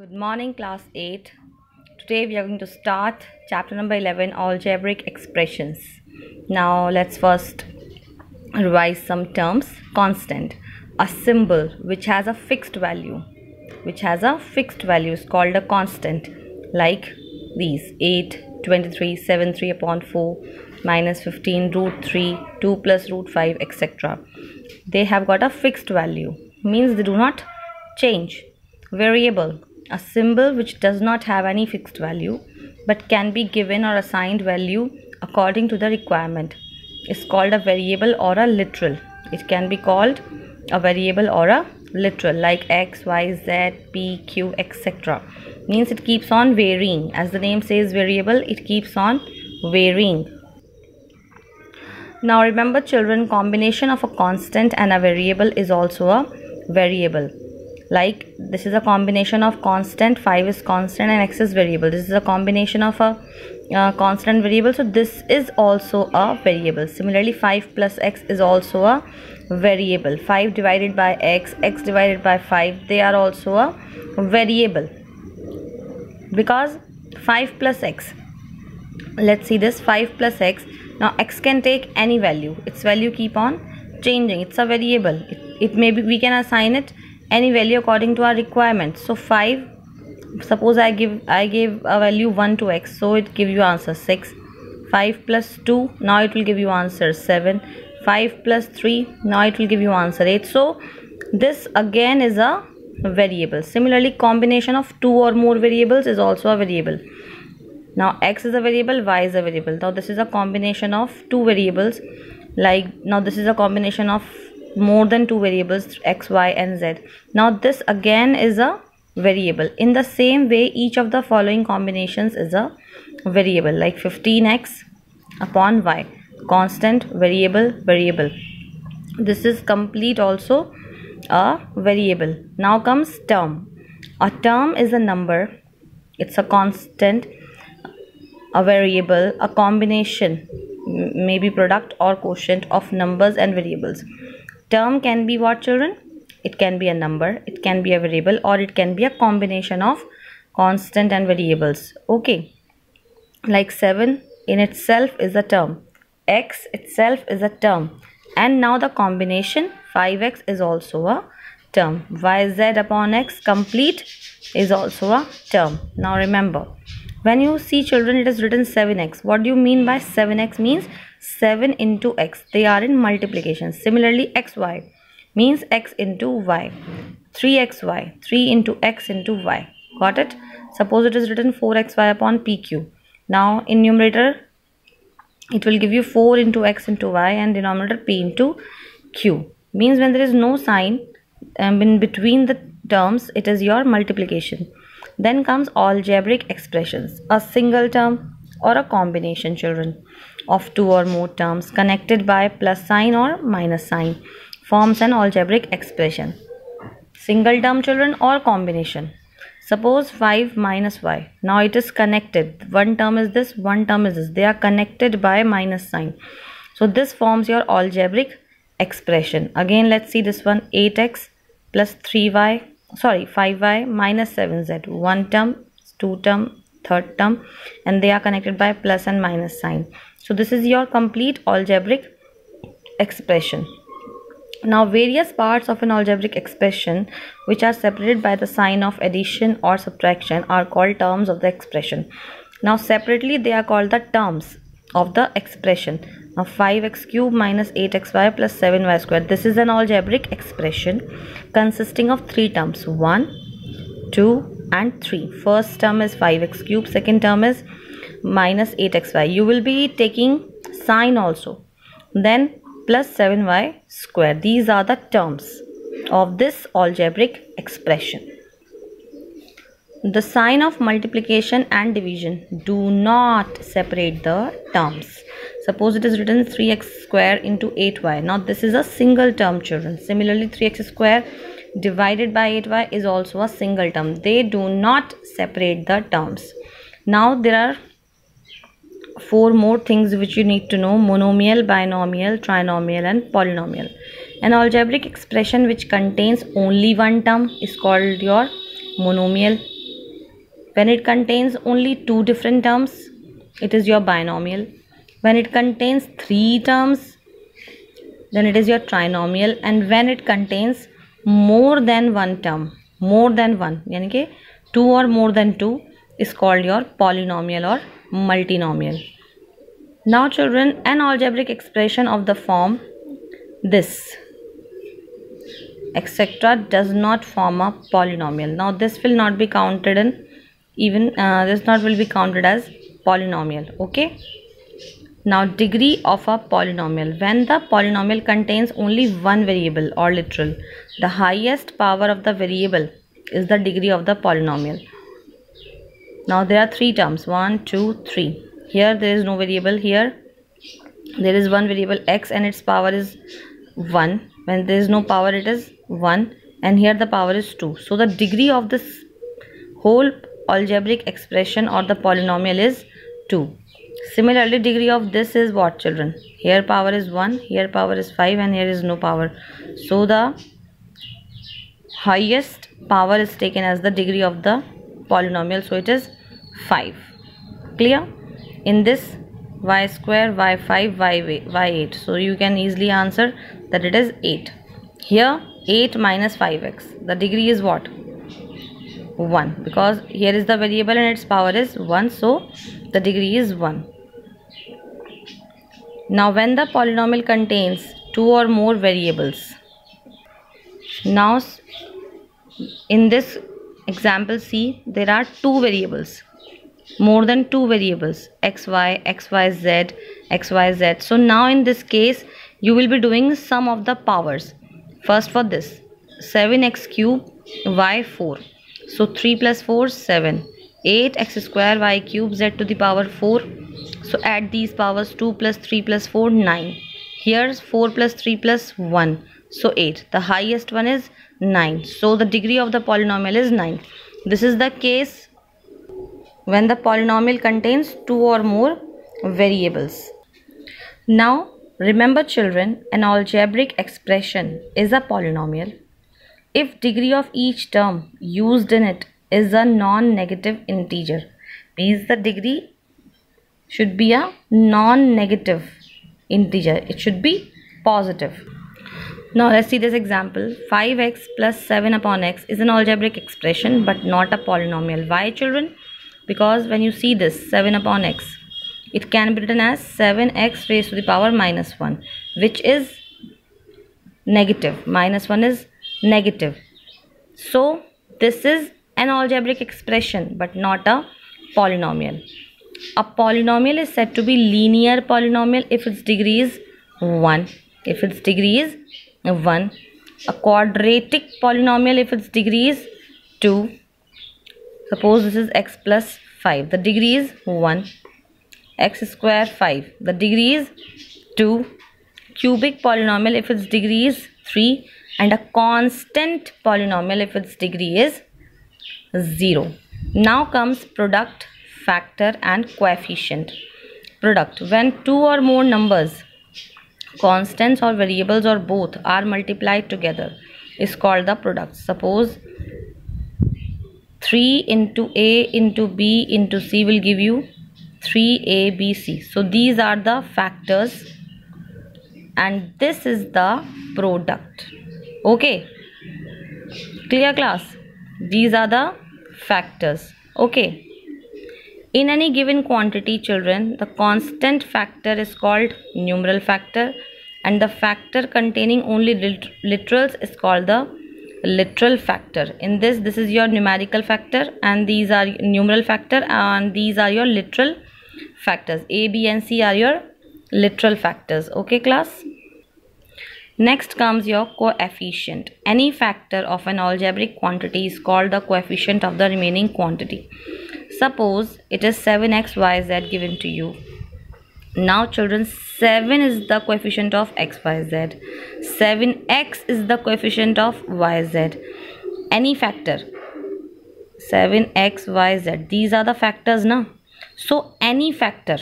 Good morning, class 8. Today we are going to start chapter number 11, algebraic expressions. Now let's first revise some terms. Constant, a symbol which has a fixed value. Is called a constant, like these 8, 23, 7, 3 upon 4, minus 15, root 3, 2 plus root 5, etc. They have got a fixed value, means they do not change. Variable, a symbol which does not have any fixed value but can be given or assigned value according to the requirement, is called a variable or a literal. It can be called a variable or a literal, like x, y, z, p, q, etc. Means it keeps on varying. As the name says, variable, it keeps on varying. Now remember children, combination of a constant and a variable is also a variable. Like this is a combination of constant, 5 is constant and x is variable. This is a combination of a constant variable, so this is also a variable. Similarly, 5 plus x is also a variable. 5 divided by x, x divided by 5, they are also a variable, because 5 plus x, let's see this, 5 plus x. Now x can take any value, its value keep on changing. It's a variable. It may be, we can assign it any value according to our requirement. So 5, suppose I gave a value 1 to x, so it give you answer 6. 5 plus 2, now it will give you answer 7. 5 plus 3, now it will give you answer 8. So this again is a variable. Similarly, combination of 2 or more variables is also a variable. Now x is a variable, y is a variable. Now this is a combination of 2 variables, like now this is a combination of more than 2 variables, x, y and z. Now this again is a variable. In the same way, each of the following combinations is a variable, like 15x upon y, constant, variable, variable. This is complete also a variable. Now comes term. A term is a number, it's a constant, a variable, a combination, maybe product or quotient of numbers and variables. Term can be what, children? It can be a number, it can be a variable, or it can be a combination of constant and variables. Okay, like 7 in itself is a term, x itself is a term, and now the combination 5x is also a term. Yz upon x complete is also a term. Now remember, when you see children, it is written 7x. What do you mean by 7x? Means 7 into x. They are in multiplication. Similarly, xy means x into y. 3xy, 3 into x into y. Got it? Suppose it is written 4xy upon pq. Now in numerator, it will give you 4 into x into y, and denominator p into q. Means when there is no sign in between the terms, it is your multiplication. Then comes algebraic expressions, a single term or a combination, children, of 2 or more terms connected by plus sign or minus sign forms an algebraic expression. Single term, children, or combination. Suppose 5 minus y. Now it is connected. One term is this, one term is this. They are connected by minus sign. So this forms your algebraic expression. Again, let's see this one. 8x plus 5y minus 7z. One term, two term, third term, and they are connected by plus and minus sign. So this is your complete algebraic expression. Now various parts of an algebraic expression which are separated by the sign of addition or subtraction are called terms of the expression. Now separately they are called the terms of the expression. Now 5x cube minus 8xy plus 7y squared. This is an algebraic expression consisting of 3 terms, 1, 2 and 3. First term is 5x cube, second term is minus 8xy. You will be taking sign also. Then plus 7y squared. These are the terms of this algebraic expression. The sign of multiplication and division do not separate the terms. Suppose it is written 3x square into 8y. Now this is a single term, children. Similarly, 3x square divided by 8y is also a single term. They do not separate the terms. Now there are 4 more things which you need to know: monomial, binomial, trinomial and polynomial. An algebraic expression which contains only one term is called your monomial. When it contains only two different terms, it is your binomial. When it contains three terms, then it is your trinomial. And when it contains more than one term, more than one, यानी कि two or more than two, is called your polynomial or multinomial. Now children, an algebraic expression of the form this etc. does not form a polynomial. Now this will not be counted in even this not will be counted as polynomial. Okay. Now degree of a polynomial. When the polynomial contains only one variable or literal, the highest power of the variable is the degree of the polynomial. Now there are three terms, 1, 2, 3. Here there is no variable. Here there is one variable x and its power is 1. When there is no power, it is 1, and here the power is 2. So the degree of this whole algebraic expression or the polynomial is 2. Similarly, degree of this is what, children? Here power is 1, here power is 5, and here is no power. So the highest power is taken as the degree of the polynomial. So it is 5. Clear? In this, y square, y5, y8. So you can easily answer that it is 8. Here 8 minus 5x. The degree is what? 1. Because here is the variable and its power is 1. So the degree is 1. Now when the polynomial contains two or more variables. Now in this example C, there are two variables. More than two variables, xy, xyz, xyz. So now in this case, you will be doing sum of the powers. First for this, 7x cube, y 4. So 3 plus 4, 7. 8x square, y cube, z to the power 4. So add these powers, 2 plus 3 plus 4, 9. Here's 4 plus 3 plus 1. So 8. The highest one is 9. So the degree of the polynomial is 9. This is the case when the polynomial contains two or more variables. Now remember children, an algebraic expression is a polynomial if degree of each term used in it is a non-negative integer. Means the degree should be a non-negative integer. It should be positive. Now let's see this example. 5x plus 7 upon x is an algebraic expression but not a polynomial. Why, children? Because when you see this 7 upon x, it can be written as 7x raised to the power minus 1, which is negative. Minus 1 is negative. So this is an algebraic expression but not a polynomial. A polynomial is said to be linear polynomial if its degree is 1. If its degree is 1. A quadratic polynomial if its degree is 2. Suppose this is x plus 5. The degree is 1. X square 5. The degree is 2. Cubic polynomial if its degree is 3. And a constant polynomial if its degree is 0. Now comes product, factor and coefficient. Product. When two or more numbers, constants or variables or both, are multiplied together is called the product. Suppose 3 into a into b into c will give you 3abc. So these are the factors and this is the product. Okay, clear class? These are the factors. Okay, in any given quantity, children, the constant factor is called numeral factor and the factor containing only literals is called the literal factor. In this is your numerical factor and these are numeral factor and these are your literal factors. A, B and C are your literal factors. Okay class? Next comes your coefficient. Any factor of an algebraic quantity is called the coefficient of the remaining quantity. Suppose it is 7xyz given to you. Now children, 7 is the coefficient of xyz. 7x is the coefficient of yz. Any factor 7x, yz. These are the factors now. So any factor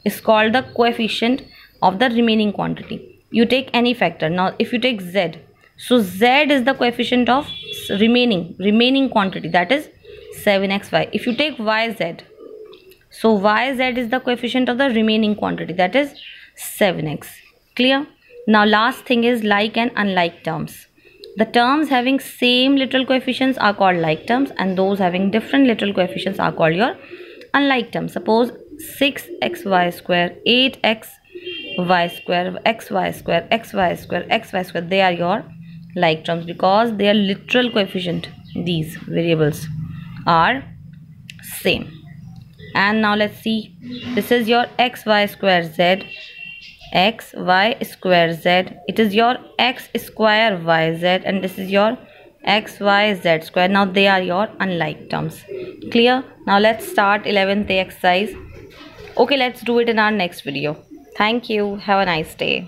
is called the coefficient of the remaining quantity. You take any factor. Now if you take z, so z is the coefficient of remaining quantity, that is 7xy. If you take yz, so yz is the coefficient of the remaining quantity, that is 7x. Clear? Now last thing is like and unlike terms. The terms having same literal coefficients are called like terms, and those having different literal coefficients are called your unlike terms. Suppose 6xy square, 8xy square, xy square, xy square, xy square, they are your like terms because their literal coefficient, these variables, are same. And now let's see, this is your xy square z, xy square z, it is your x square yz, and this is your xyz square. Now they are your unlike terms. Clear? Now let's start 11th exercise. Okay, let's do it in our next video. Thank you. Have a nice day.